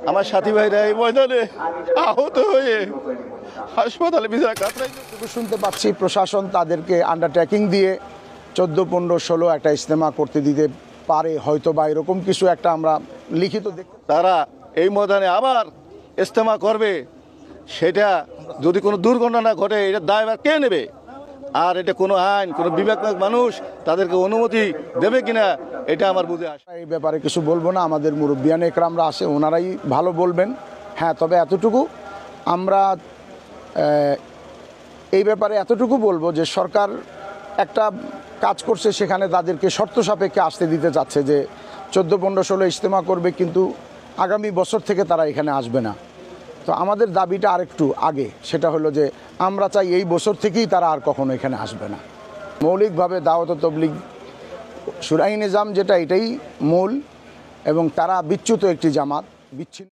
আমার সাথী ভাইরা এই ময়দানে আহত হয়ে হাসপাতালে বিছানা কাতরাই। শুনতে পাচ্ছি প্রশাসন তাদেরকে আন্ডারটেকিং দিয়ে 14, 15, 16 একটা ইজতেমা করতে দিতে পারে হয়তো, বা এরকম কিছু একটা আমরা লিখিত দেখতে। তারা এই ময়দানে আবার ইজতেমা করবে, সেটা যদি কোনো দুর্ঘটনা ঘটে এটা দায়ভার কে নেবে? আর এটা কোনো আইন, কোনো বিবেকমান মানুষ তাদেরকে অনুমতি দেবে কিনা এটা আমার বুঝে আসে। এই ব্যাপারে কিছু বলবো না, আমাদের মুরব্বিয়ান একরামরা আসে, ওনারাই ভালো বলবেন। হ্যাঁ, তবে এতটুকু আমরা এই ব্যাপারে এতটুকু বলবো যে সরকার একটা কাজ করছে, সেখানে তাদেরকে শর্ত সাপেক্ষে আসতে দিতে চাচ্ছে যে 14, 15, 16 ইজতেমা করবে, কিন্তু আগামী বছর থেকে তারা এখানে আসবে না। তো আমাদের দাবিটা আরেকটু আগে, সেটা হলো যে আমরা চাই এই বছর থেকেই তারা আর কখনো এখানে আসবে না। মৌলিকভাবে দাওয়াত ও তাবলীগ শুরাই নিজাম যেটা, এটাই মূল, এবং তারা বিচ্যুত একটি জামাত, বিচ্ছিন্ন।